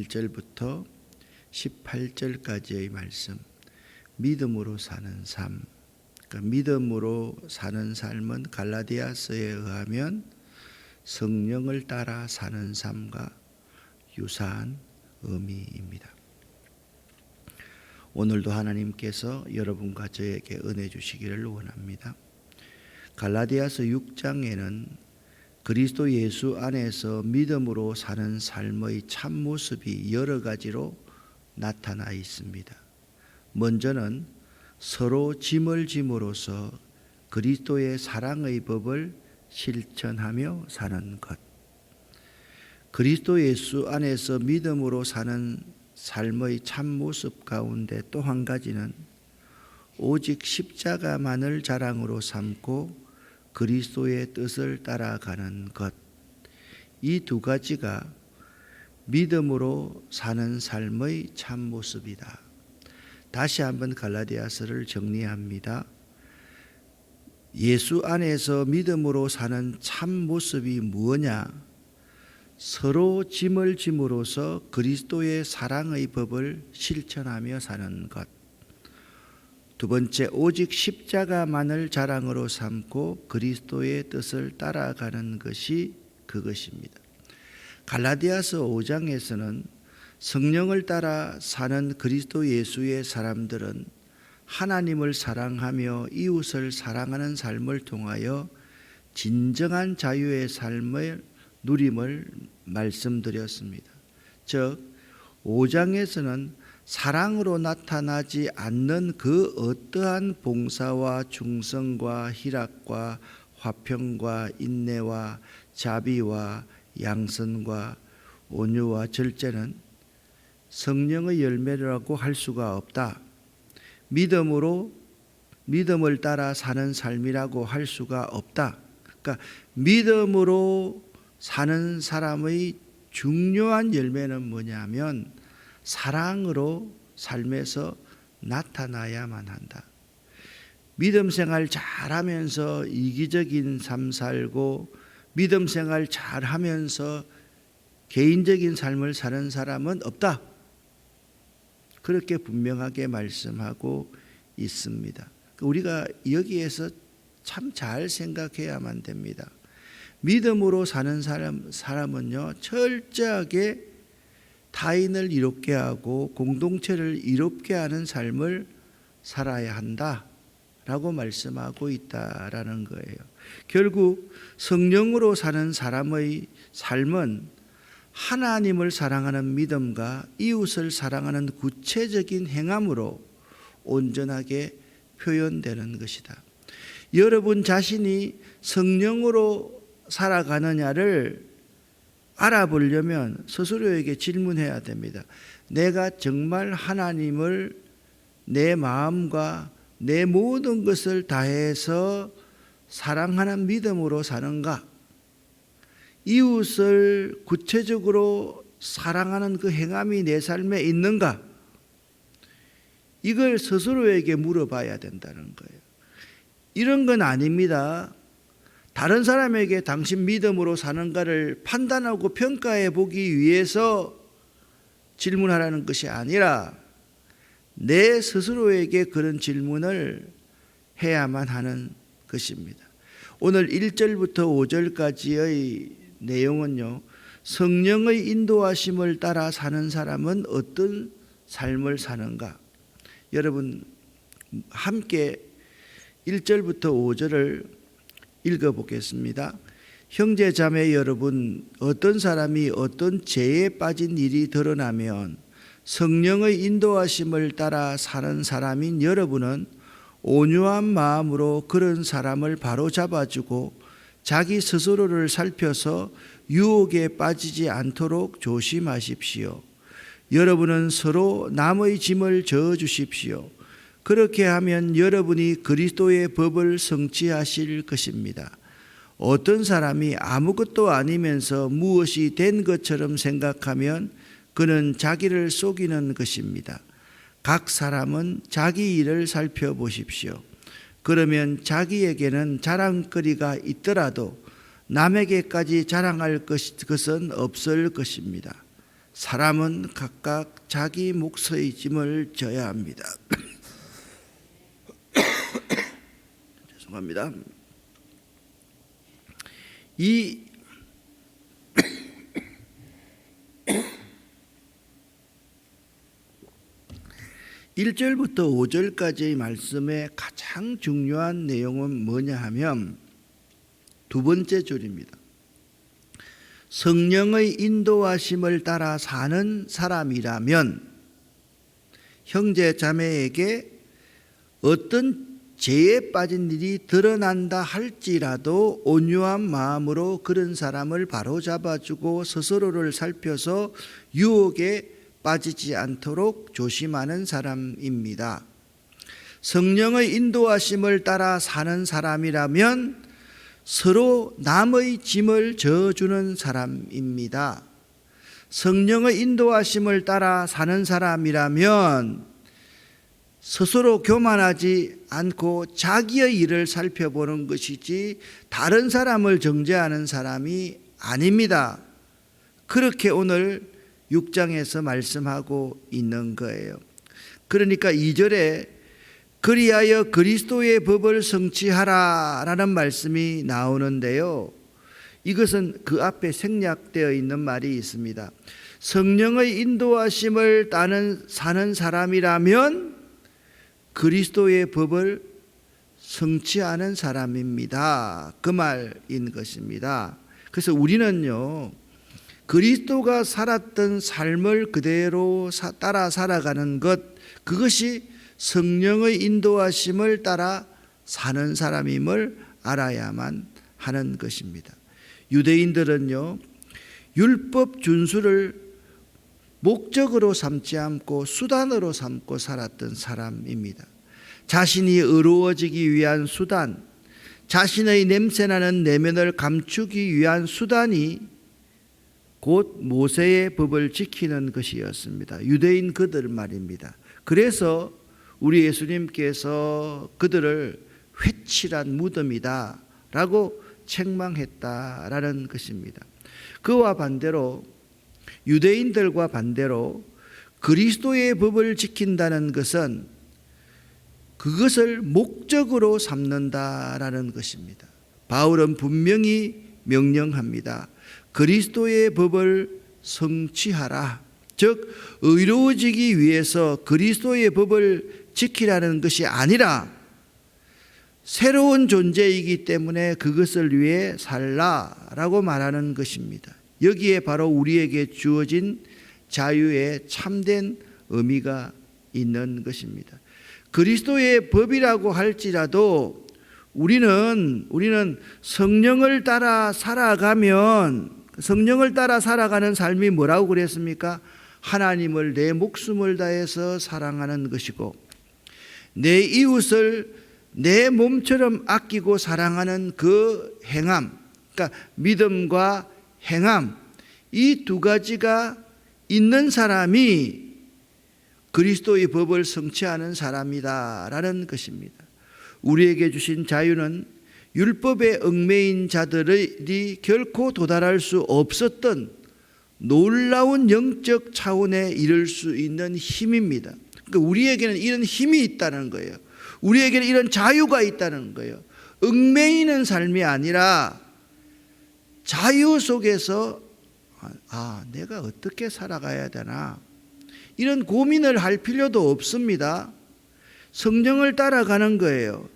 1절부터 18절까지의 말씀, 믿음으로 사는 삶. 그러니까 믿음으로 사는 삶은 갈라디아서에 의하면 성령을 따라 사는 삶과 유사한 의미입니다. 오늘도 하나님께서 여러분과 저에게 은혜 주시기를 원합니다. 갈라디아서 6장에는 그리스도 예수 안에서 믿음으로 사는 삶의 참모습이 여러 가지로 나타나 있습니다. 먼저는 서로 짐을 짐으로써 그리스도의 사랑의 법을 실천하며 사는 것. 그리스도 예수 안에서 믿음으로 사는 삶의 참모습 가운데 또 한 가지는 오직 십자가만을 자랑으로 삼고 그리스도의 뜻을 따라가는 것. 이 두 가지가 믿음으로 사는 삶의 참모습이다. 다시 한번 갈라디아서를 정리합니다. 예수 안에서 믿음으로 사는 참모습이 무엇냐? 서로 짐을 짐으로써 그리스도의 사랑의 법을 실천하며 사는 것. 두 번째, 오직 십자가만을 자랑으로 삼고 그리스도의 뜻을 따라가는 것이 그것입니다. 갈라디아서 5장에서는 성령을 따라 사는 그리스도 예수의 사람들은 하나님을 사랑하며 이웃을 사랑하는 삶을 통하여 진정한 자유의 삶을 누림을 말씀드렸습니다. 즉 5장에서는 사랑으로 나타나지 않는 그 어떠한 봉사와 충성과 희락과 화평과 인내와 자비와 양선과 온유와 절제는 성령의 열매라고 할 수가 없다. 믿음을 따라 사는 삶이라고 할 수가 없다. 그러니까 믿음으로 사는 사람의 중요한 열매는 뭐냐면 사랑으로 삶에서 나타나야만 한다. 믿음 생활 잘하면서 이기적인 삶 살고 믿음 생활 잘하면서 개인적인 삶을 사는 사람은 없다. 그렇게 분명하게 말씀하고 있습니다. 우리가 여기에서 참 잘 생각해야만 됩니다. 믿음으로 사는 사람은요, 철저하게 타인을 이롭게 하고 공동체를 이롭게 하는 삶을 살아야 한다라고 말씀하고 있다라는 거예요. 결국 성령으로 사는 사람의 삶은 하나님을 사랑하는 믿음과 이웃을 사랑하는 구체적인 행함으로 온전하게 표현되는 것이다. 여러분 자신이 성령으로 살아가느냐를 알아보려면 스스로에게 질문해야 됩니다. 내가 정말 하나님을 내 마음과 내 모든 것을 다해서 사랑하는 믿음으로 사는가? 이웃을 구체적으로 사랑하는 그 행함이 내 삶에 있는가? 이걸 스스로에게 물어봐야 된다는 거예요. 이런 건 아닙니다. 다른 사람에게 당신 믿음으로 사는가를 판단하고 평가해 보기 위해서 질문하라는 것이 아니라 내 스스로에게 그런 질문을 해야만 하는 것입니다. 오늘 1절부터 5절까지의 내용은요, 성령의 인도하심을 따라 사는 사람은 어떤 삶을 사는가? 여러분 함께 1절부터 5절을 읽어보겠습니다. 형제 자매 여러분, 어떤 사람이 어떤 죄에 빠진 일이 드러나면 성령의 인도하심을 따라 사는 사람인 여러분은 온유한 마음으로 그런 사람을 바로 잡아주고 자기 스스로를 살펴서 유혹에 빠지지 않도록 조심하십시오. 여러분은 서로 남의 짐을 져주십시오. 그렇게 하면 여러분이 그리스도의 법을 성취하실 것입니다. 어떤 사람이 아무것도 아니면서 무엇이 된 것처럼 생각하면 그는 자기를 속이는 것입니다. 각 사람은 자기 일을 살펴보십시오. 그러면 자기에게는 자랑거리가 있더라도 남에게까지 자랑할 것은 없을 것입니다. 사람은 각각 자기 몫의 짐을 져야 합니다. 죄송합니다. 이 1절부터 5절까지의 말씀의 가장 중요한 내용은 뭐냐 하면 두 번째 줄입니다. 성령의 인도하심을 따라 사는 사람이라면 형제 자매에게 어떤 죄에 빠진 일이 드러난다 할지라도 온유한 마음으로 그런 사람을 바로잡아주고 스스로를 살펴서 유혹에 빠지지 않도록 조심하는 사람입니다. 성령의 인도하심을 따라 사는 사람이라면 서로 남의 짐을 져주는 사람입니다. 성령의 인도하심을 따라 사는 사람이라면 스스로 교만하지 않고 자기의 일을 살펴보는 것이지 다른 사람을 정죄하는 사람이 아닙니다. 그렇게 오늘 6장에서 말씀하고 있는 거예요. 그러니까 2절에 그리하여 그리스도의 법을 성취하라 라는 말씀이 나오는데요. 이것은 그 앞에 생략되어 있는 말이 있습니다. 성령의 인도하심을 따는 사는 사람이라면 그리스도의 법을 성취하는 사람입니다. 그 말인 것입니다. 그래서 우리는요, 그리스도가 살았던 삶을 그대로 따라 살아가는 것, 그것이 성령의 인도하심을 따라 사는 사람임을 알아야만 하는 것입니다. 유대인들은요, 율법 준수를 목적으로 삼지 않고 수단으로 삼고 살았던 사람입니다. 자신이 의로워지기 위한 수단, 자신의 냄새나는 내면을 감추기 위한 수단이 곧 모세의 법을 지키는 것이었습니다. 유대인 그들 말입니다. 그래서 우리 예수님께서 그들을 회칠한 무덤이다 라고 책망했다라는 것입니다. 그와 반대로 유대인들과 반대로 그리스도의 법을 지킨다는 것은 그것을 목적으로 삼는다라는 것입니다. 바울은 분명히 명령합니다. 그리스도의 법을 성취하라. 즉 의로워지기 위해서 그리스도의 법을 지키라는 것이 아니라 새로운 존재이기 때문에 그것을 위해 살라라고 말하는 것입니다. 여기에 바로 우리에게 주어진 자유의 참된 의미가 있는 것입니다. 그리스도의 법이라고 할지라도 우리는 성령을 따라 살아가면, 성령을 따라 살아가는 삶이 뭐라고 그랬습니까? 하나님을 내 목숨을 다해서 사랑하는 것이고 내 이웃을 내 몸처럼 아끼고 사랑하는 그 행함, 그러니까 믿음과 행함, 이 두 가지가 있는 사람이 그리스도의 법을 성취하는 사람이다라는 것입니다. 우리에게 주신 자유는 율법에 얽매인 자들이 결코 도달할 수 없었던 놀라운 영적 차원에 이를 수 있는 힘입니다. 그러니까 우리에게는 이런 힘이 있다는 거예요. 우리에게는 이런 자유가 있다는 거예요. 얽매이는 삶이 아니라 자유 속에서 내가 어떻게 살아가야 되나, 이런 고민을 할 필요도 없습니다. 성령을 따라가는 거예요.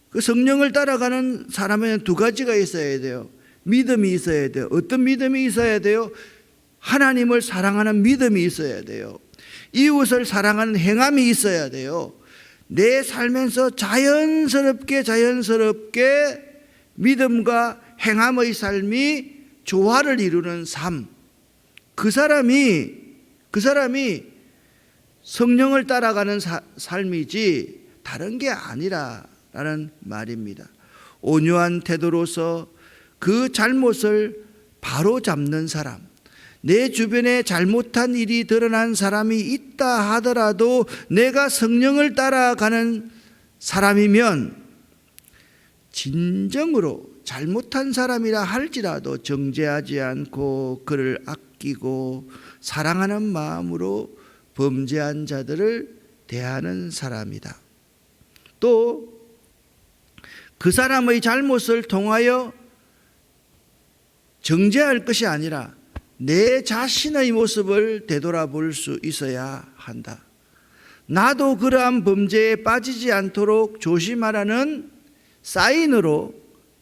그 성령을 따라가는 사람에는 두 가지가 있어야 돼요. 믿음이 있어야 돼요. 어떤 믿음이 있어야 돼요? 하나님을 사랑하는 믿음이 있어야 돼요. 이웃을 사랑하는 행함이 있어야 돼요. 내 삶에서 자연스럽게 믿음과 행함의 삶이 조화를 이루는 삶, 그 사람이 성령을 따라가는 삶이지 다른 게 아니라라는 말입니다. 온유한 태도로서 그 잘못을 바로잡는 사람, 내 주변에 잘못한 일이 드러난 사람이 있다 하더라도 내가 성령을 따라가는 사람이면 진정으로 잘못한 사람이라 할지라도 정죄하지 않고 그를 아끼고 사랑하는 마음으로 범죄한 자들을 대하는 사람이다. 또 그 사람의 잘못을 통하여 정죄할 것이 아니라 내 자신의 모습을 되돌아볼 수 있어야 한다. 나도 그러한 범죄에 빠지지 않도록 조심하라는 사인으로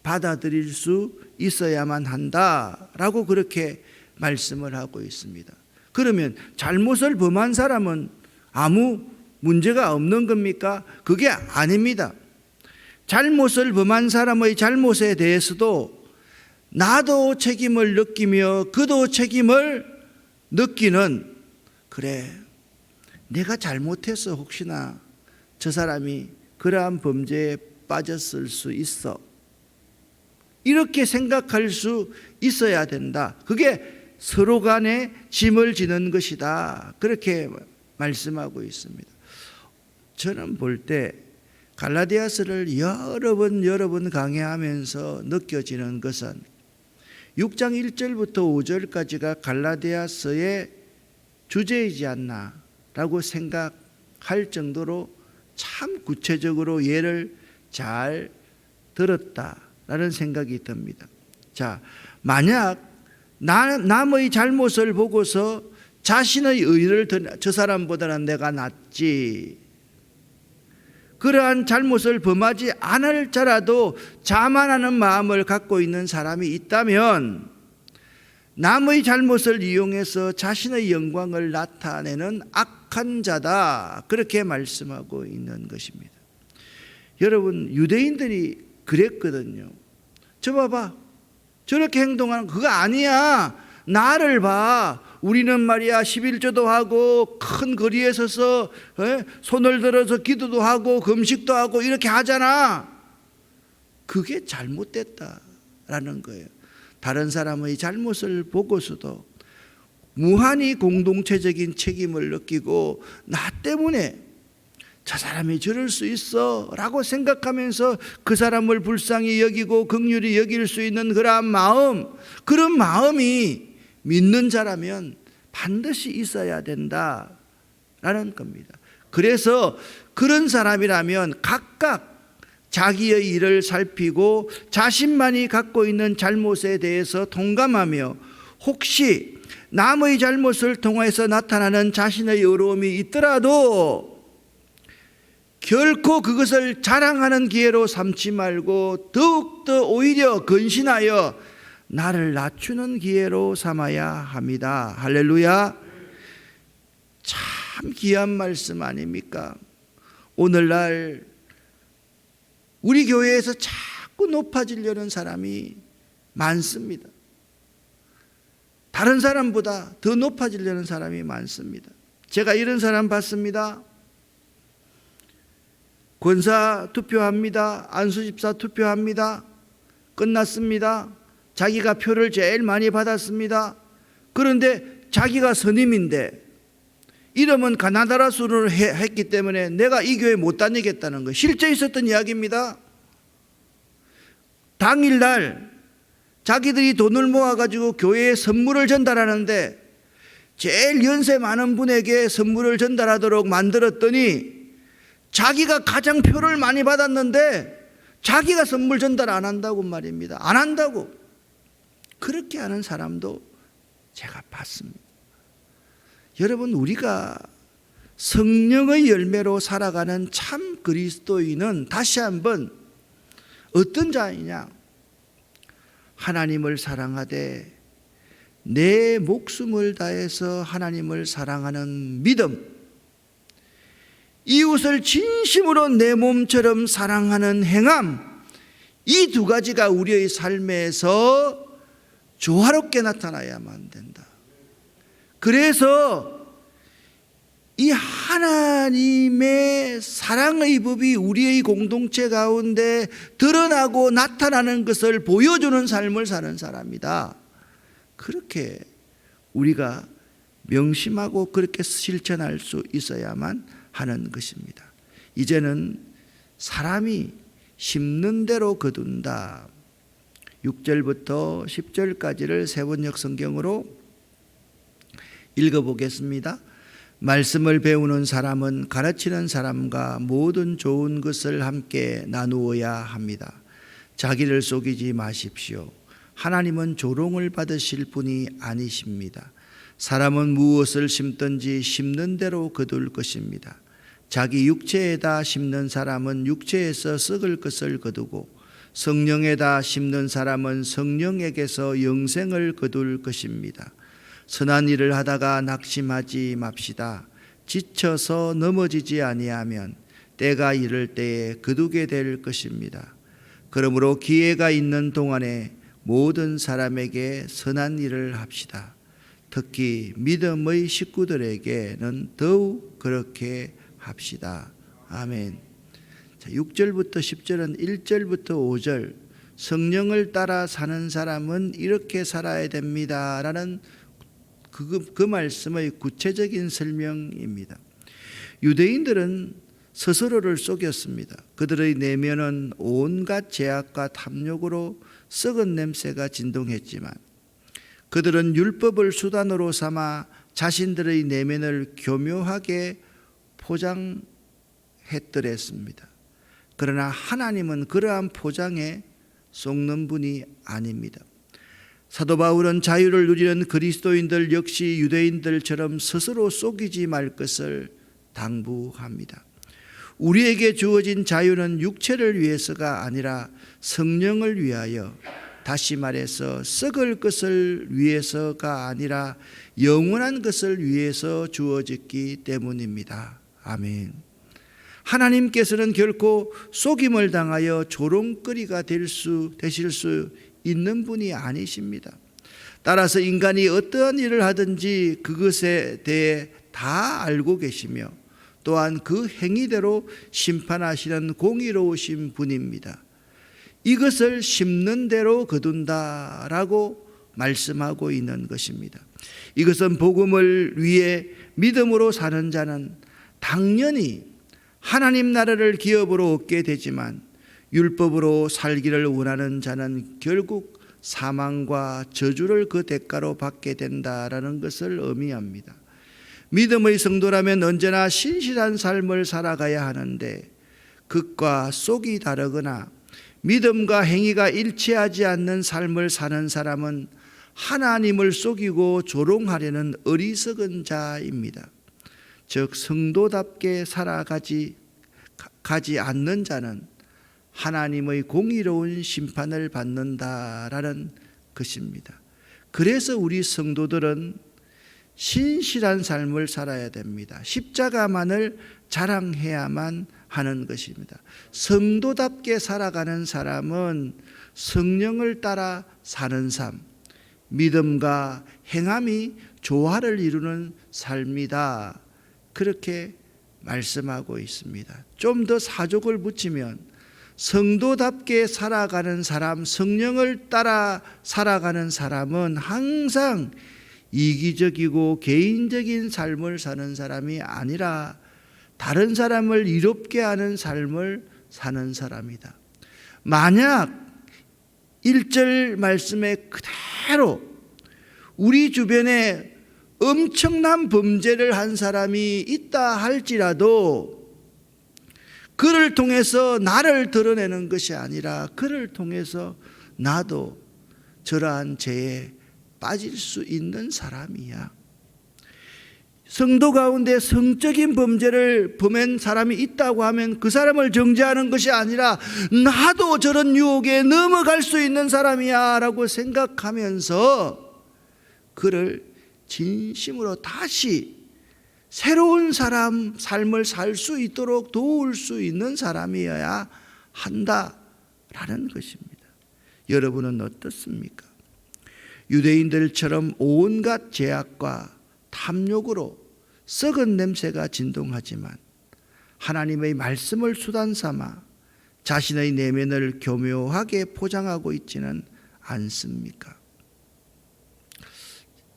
받아들일 수 있어야만 한다라고 그렇게 말씀을 하고 있습니다. 그러면 잘못을 범한 사람은 아무 문제가 없는 겁니까? 그게 아닙니다. 잘못을 범한 사람의 잘못에 대해서도 나도 책임을 느끼며 그도 책임을 느끼는, 그래, 내가 잘못해서 혹시나 저 사람이 그러한 범죄에 빠졌을 수 있어, 이렇게 생각할 수 있어야 된다. 그게 서로 간에 짐을 지는 것이다. 그렇게 말씀하고 있습니다. 저는 볼 때 갈라디아서를 여러 번 강해하면서 느껴지는 것은 6장 1절부터 5절까지가 갈라디아서의 주제이지 않나 라고 생각할 정도로 참 구체적으로 예를 잘 들었다라는 생각이 듭니다. 자, 만약 남의 잘못을 보고서 자신의 의를 저 사람보다는 내가 낫지, 그러한 잘못을 범하지 않을 자라도 자만하는 마음을 갖고 있는 사람이 있다면 남의 잘못을 이용해서 자신의 영광을 나타내는 악한 자다, 그렇게 말씀하고 있는 것입니다. 여러분, 유대인들이 그랬거든요. 저 봐봐, 저렇게 행동하는 그거 아니야, 나를 봐, 우리는 말이야 11조도 하고 큰 거리에 서서 손을 들어서 기도도 하고 금식도 하고 이렇게 하잖아. 그게 잘못됐다라는 거예요. 다른 사람의 잘못을 보고서도 무한히 공동체적인 책임을 느끼고 나 때문에 저 사람이 저럴 수 있어 라고 생각하면서 그 사람을 불쌍히 여기고 긍휼히 여길 수 있는 그러한 마음, 그런 마음이 믿는 자라면 반드시 있어야 된다라는 겁니다. 그래서 그런 사람이라면 각각 자기의 일을 살피고 자신만이 갖고 있는 잘못에 대해서 동감하며 혹시 남의 잘못을 통해서 나타나는 자신의 의로움이 있더라도 결코 그것을 자랑하는 기회로 삼지 말고 더욱더 오히려 근신하여 나를 낮추는 기회로 삼아야 합니다. 할렐루야. 참 귀한 말씀 아닙니까? 오늘날 우리 교회에서 자꾸 높아지려는 사람이 많습니다. 다른 사람보다 더 높아지려는 사람이 많습니다. 제가 이런 사람 봤습니다. 권사 투표합니다. 안수집사 투표합니다. 끝났습니다. 자기가 표를 제일 많이 받았습니다. 그런데 자기가 선임인데 이름은 가나다라 수를 했기 때문에 내가 이 교회 못 다니겠다는 거예요. 실제 있었던 이야기입니다. 당일날 자기들이 돈을 모아가지고 교회에 선물을 전달하는데 제일 연세 많은 분에게 선물을 전달하도록 만들었더니 자기가 가장 표를 많이 받았는데 자기가 선물 전달 안 한다고 말입니다. 안 한다고. 그렇게 하는 사람도 제가 봤습니다. 여러분, 우리가 성령의 열매로 살아가는 참 그리스도인은 다시 한번 어떤 자이냐? 하나님을 사랑하되 내 목숨을 다해서 하나님을 사랑하는 믿음, 이웃을 진심으로 내 몸처럼 사랑하는 행함, 이 두 가지가 우리의 삶에서 조화롭게 나타나야만 된다. 그래서 이 하나님의 사랑의 법이 우리의 공동체 가운데 드러나고 나타나는 것을 보여주는 삶을 사는 사람이다. 그렇게 우리가 명심하고 그렇게 실천할 수 있어야만 하는 것입니다. 이제는 사람이 심는 대로 거둔다. 6절부터 10절까지를 세번역 성경으로 읽어보겠습니다. 말씀을 배우는 사람은 가르치는 사람과 모든 좋은 것을 함께 나누어야 합니다. 자기를 속이지 마십시오. 하나님은 조롱을 받으실 분이 아니십니다. 사람은 무엇을 심든지 심는 대로 거둘 것입니다. 자기 육체에다 심는 사람은 육체에서 썩을 것을 거두고 성령에다 심는 사람은 성령에게서 영생을 거둘 것입니다. 선한 일을 하다가 낙심하지 맙시다. 지쳐서 넘어지지 아니하면 때가 이를 때에 거두게 될 것입니다. 그러므로 기회가 있는 동안에 모든 사람에게 선한 일을 합시다. 특히 믿음의 식구들에게는 더욱 그렇게 합시다. 아멘. 6절부터 10절은 1절부터 5절 성령을 따라 사는 사람은 이렇게 살아야 됩니다 라는 그 말씀의 구체적인 설명입니다. 유대인들은 스스로를 속였습니다. 그들의 내면은 온갖 죄악과 탐욕으로 썩은 냄새가 진동했지만 그들은 율법을 수단으로 삼아 자신들의 내면을 교묘하게 포장했더랬습니다. 그러나 하나님은 그러한 포장에 속는 분이 아닙니다. 사도 바울은 자유를 누리는 그리스도인들 역시 유대인들처럼 스스로 속이지 말 것을 당부합니다. 우리에게 주어진 자유는 육체를 위해서가 아니라 성령을 위하여, 다시 말해서 썩을 것을 위해서가 아니라 영원한 것을 위해서 주어졌기 때문입니다. 아멘. 하나님께서는 결코 속임을 당하여 조롱거리가 되실 수 있는 분이 아니십니다. 따라서 인간이 어떠한 일을 하든지 그것에 대해 다 알고 계시며 또한 그 행위대로 심판하시는 공의로우신 분입니다. 이것을 심는 대로 거둔다라고 말씀하고 있는 것입니다. 이것은 복음을 위해 믿음으로 사는 자는 당연히 하나님 나라를 기업으로 얻게 되지만 율법으로 살기를 원하는 자는 결국 사망과 저주를 그 대가로 받게 된다라는 것을 의미합니다. 믿음의 성도라면 언제나 신실한 삶을 살아가야 하는데 극과 속이 다르거나 믿음과 행위가 일치하지 않는 삶을 사는 사람은 하나님을 속이고 조롱하려는 어리석은 자입니다. 즉 성도답게 살아가지 않는 자는 하나님의 공의로운 심판을 받는다라는 것입니다. 그래서 우리 성도들은 신실한 삶을 살아야 됩니다. 십자가만을 자랑해야만 하는 것입니다. 성도답게 살아가는 사람은 성령을 따라 사는 삶, 믿음과 행함이 조화를 이루는 삶이다. 그렇게 말씀하고 있습니다. 좀 더 사족을 붙이면 성도답게 살아가는 사람, 성령을 따라 살아가는 사람은 항상 이기적이고 개인적인 삶을 사는 사람이 아니라 다른 사람을 이롭게 하는 삶을 사는 사람이다. 만약 1절 말씀에 그대로 우리 주변에 엄청난 범죄를 한 사람이 있다 할지라도 그를 통해서 나를 드러내는 것이 아니라 그를 통해서 나도 저러한 죄에 빠질 수 있는 사람이야. 성도 가운데 성적인 범죄를 범한 사람이 있다고 하면 그 사람을 정죄하는 것이 아니라 나도 저런 유혹에 넘어갈 수 있는 사람이야 라고 생각하면서 그를 진심으로 다시 새로운 삶을 살 수 있도록 도울 수 있는 사람이어야 한다라는 것입니다. 여러분은 어떻습니까? 유대인들처럼 온갖 죄악과 탐욕으로 썩은 냄새가 진동하지만 하나님의 말씀을 수단 삼아 자신의 내면을 교묘하게 포장하고 있지는 않습니까?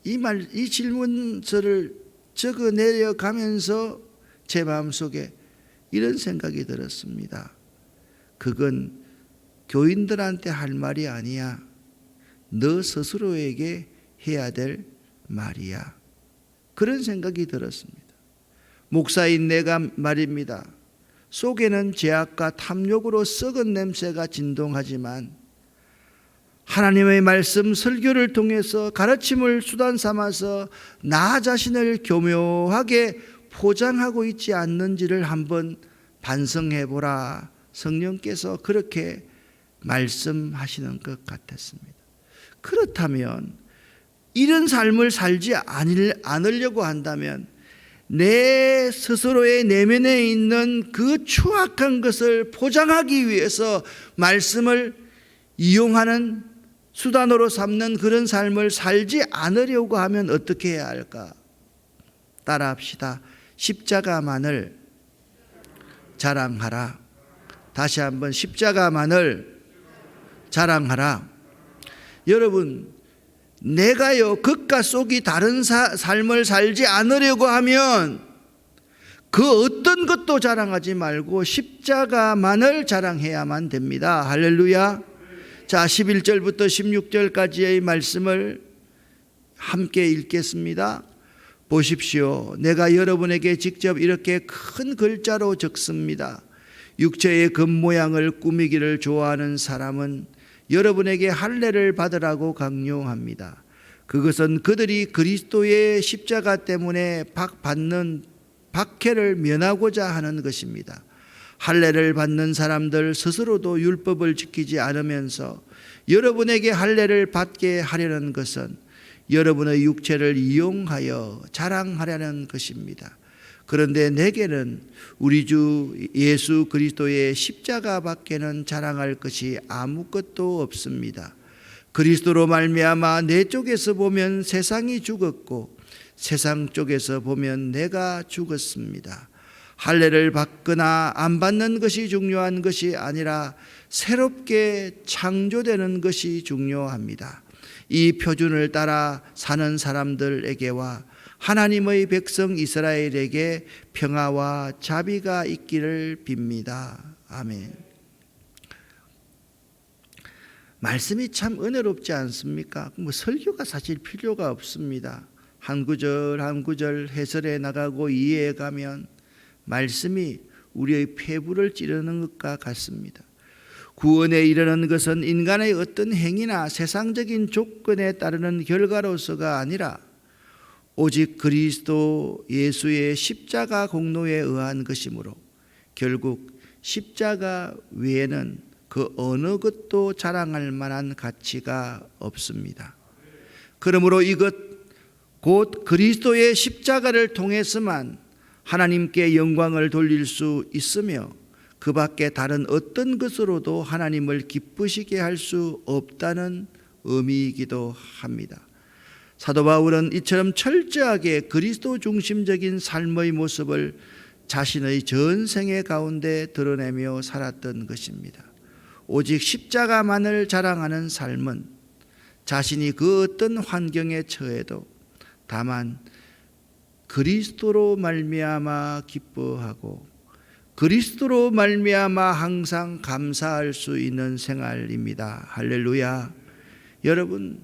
이 질문서를 적어 내려가면서 제 마음속에 이런 생각이 들었습니다. 그건 교인들한테 할 말이 아니야. 너 스스로에게 해야 될 말이야. 그런 생각이 들었습니다. 목사인 내가 말입니다. 속에는 죄악과 탐욕으로 썩은 냄새가 진동하지만 하나님의 말씀 설교를 통해서 가르침을 수단 삼아서 나 자신을 교묘하게 포장하고 있지 않는지를 한번 반성해 보라. 성령께서 그렇게 말씀하시는 것 같았습니다. 그렇다면 이런 삶을 살지 않으려고 한다면 내 스스로의 내면에 있는 그 추악한 것을 포장하기 위해서 말씀을 이용하는 수단으로 삼는 그런 삶을 살지 않으려고 하면 어떻게 해야 할까? 따라합시다. 십자가만을 자랑하라. 다시 한번 십자가만을 자랑하라. 여러분, 내가요 겉과 속이 다른 삶을 살지 않으려고 하면 그 어떤 것도 자랑하지 말고 십자가만을 자랑해야만 됩니다. 할렐루야. 자, 11절부터 16절까지의 말씀을 함께 읽겠습니다. 보십시오. 내가 여러분에게 직접 이렇게 큰 글자로 적습니다. 육체의 겉모양을 꾸미기를 좋아하는 사람은 여러분에게 할례를 받으라고 강요합니다. 그것은 그들이 그리스도의 십자가 때문에 받는 박해를 면하고자 하는 것입니다. 할례를 받는 사람들 스스로도 율법을 지키지 않으면서 여러분에게 할례를 받게 하려는 것은 여러분의 육체를 이용하여 자랑하려는 것입니다. 그런데 내게는 우리 주 예수 그리스도의 십자가 밖에는 자랑할 것이 아무것도 없습니다. 그리스도로 말미암아 내 쪽에서 보면 세상이 죽었고 세상 쪽에서 보면 내가 죽었습니다. 할례를 받거나 안 받는 것이 중요한 것이 아니라 새롭게 창조되는 것이 중요합니다. 이 표준을 따라 사는 사람들에게와 하나님의 백성 이스라엘에게 평화와 자비가 있기를 빕니다. 아멘. 말씀이 참 은혜롭지 않습니까? 뭐 설교가 사실 필요가 없습니다. 한 구절 한 구절 해설해 나가고 이해해 가면 말씀이 우리의 폐부를 찌르는 것과 같습니다. 구원에 이르는 것은 인간의 어떤 행위나 세상적인 조건에 따르는 결과로서가 아니라 오직 그리스도 예수의 십자가 공로에 의한 것이므로 결국 십자가 외에는 그 어느 것도 자랑할 만한 가치가 없습니다. 그러므로 이것 곧 그리스도의 십자가를 통해서만 하나님께 영광을 돌릴 수 있으며 그 밖에 다른 어떤 것으로도 하나님을 기쁘시게 할 수 없다는 의미이기도 합니다. 사도 바울은 이처럼 철저하게 그리스도 중심적인 삶의 모습을 자신의 전생의 가운데 드러내며 살았던 것입니다. 오직 십자가만을 자랑하는 삶은 자신이 그 어떤 환경에 처해도 다만 그리스도로 말미암아 기뻐하고 그리스도로 말미암아 항상 감사할 수 있는 생활입니다. 할렐루야. 여러분,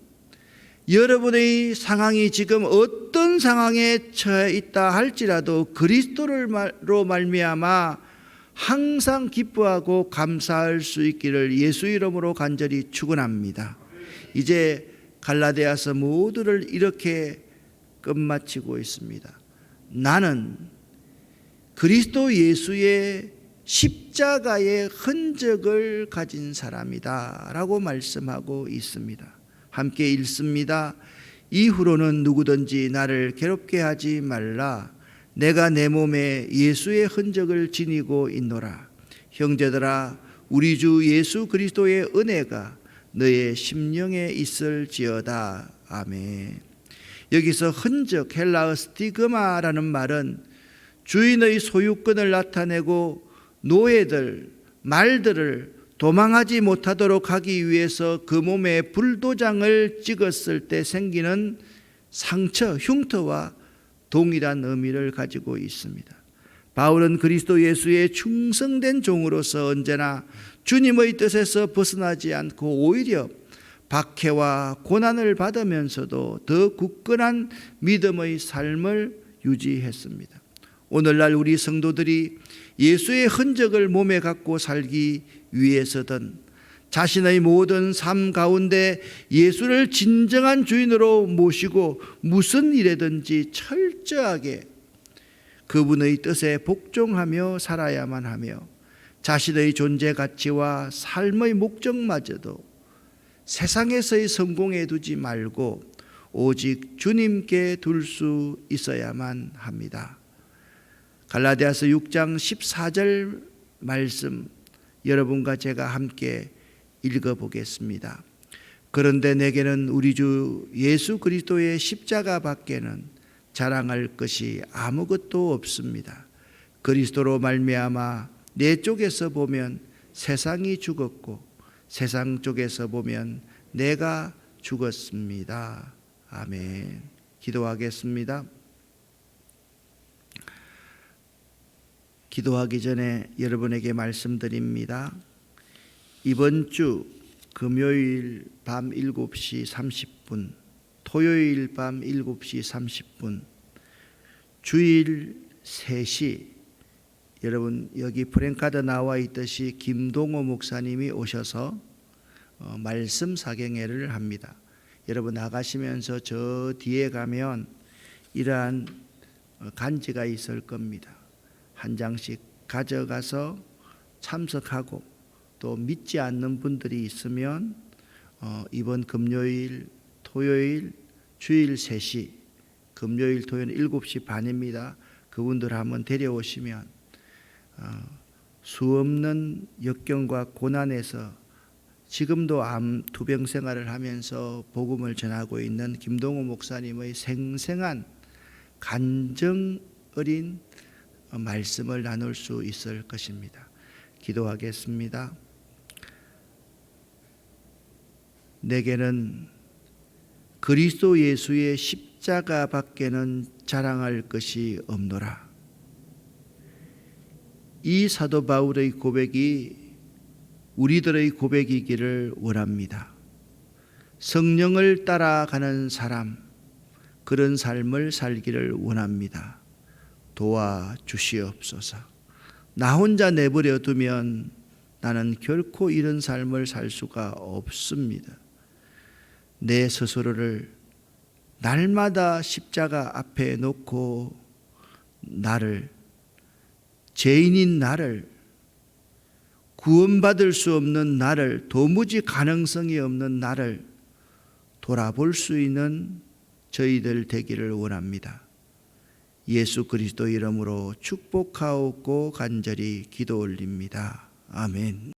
여러분의 상황이 지금 어떤 상황에 처해 있다 할지라도 그리스도로 말미암아 항상 기뻐하고 감사할 수 있기를 예수 이름으로 간절히 축원합니다. 이제 갈라디아서 모두를 이렇게 끝마치고 있습니다. 나는 그리스도 예수의 십자가의 흔적을 가진 사람이다 라고 말씀하고 있습니다. 함께 읽습니다. 이후로는 누구든지 나를 괴롭게 하지 말라. 내가 내 몸에 예수의 흔적을 지니고 있노라. 형제들아, 우리 주 예수 그리스도의 은혜가 너의 심령에 있을지어다. 아멘. 여기서 흔적, 헬라어 스티그마라는 말은 주인의 소유권을 나타내고 노예들, 말들을 도망하지 못하도록 하기 위해서 그 몸에 불도장을 찍었을 때 생기는 상처, 흉터와 동일한 의미를 가지고 있습니다. 바울은 그리스도 예수의 충성된 종으로서 언제나 주님의 뜻에서 벗어나지 않고 오히려 박해와 고난을 받으면서도 더 굳건한 믿음의 삶을 유지했습니다. 오늘날 우리 성도들이 예수의 흔적을 몸에 갖고 살기 위해서든 자신의 모든 삶 가운데 예수를 진정한 주인으로 모시고 무슨 일에든지 철저하게 그분의 뜻에 복종하며 살아야만 하며 자신의 존재 가치와 삶의 목적마저도 세상에서의 성공에 두지 말고 오직 주님께 둘 수 있어야만 합니다. 갈라디아서 6장 14절 말씀 여러분과 제가 함께 읽어보겠습니다. 그런데 내게는 우리 주 예수 그리스도의 십자가 밖에는 자랑할 것이 아무것도 없습니다. 그리스도로 말미암아 내 쪽에서 보면 세상이 죽었고 세상 쪽에서 보면 내가 죽었습니다. 아멘. 기도하겠습니다. 기도하기 전에 여러분에게 말씀드립니다. 이번 주 금요일 밤 7시 30분, 토요일 밤 7시 30분, 주일 3시, 여러분 여기 프랭카드 나와 있듯이 김동호 목사님이 오셔서 말씀 사경회를 합니다. 여러분 나가시면서 저 뒤에 가면 이러한 간지가 있을 겁니다. 한 장씩 가져가서 참석하고 또 믿지 않는 분들이 있으면 이번 금요일, 토요일, 주일 3시, 금요일, 토요일 7시 반입니다. 그분들 한번 데려오시면 수없는 역경과 고난에서 지금도 암 투병 생활을 하면서 복음을 전하고 있는 김동호 목사님의 생생한 간정 어린 말씀을 나눌 수 있을 것입니다. 기도하겠습니다. 내게는 그리스도 예수의 십자가 밖에는 자랑할 것이 없노라. 이 사도 바울의 고백이 우리들의 고백이기를 원합니다. 성령을 따라가는 사람, 그런 삶을 살기를 원합니다. 도와주시옵소서. 나 혼자 내버려 두면 나는 결코 이런 삶을 살 수가 없습니다. 내 스스로를 날마다 십자가 앞에 놓고 나를, 죄인인 나를, 구원받을 수 없는 나를, 도무지 가능성이 없는 나를 돌아볼 수 있는 저희들 되기를 원합니다. 예수 그리스도 이름으로 축복하옵고 간절히 기도 올립니다. 아멘.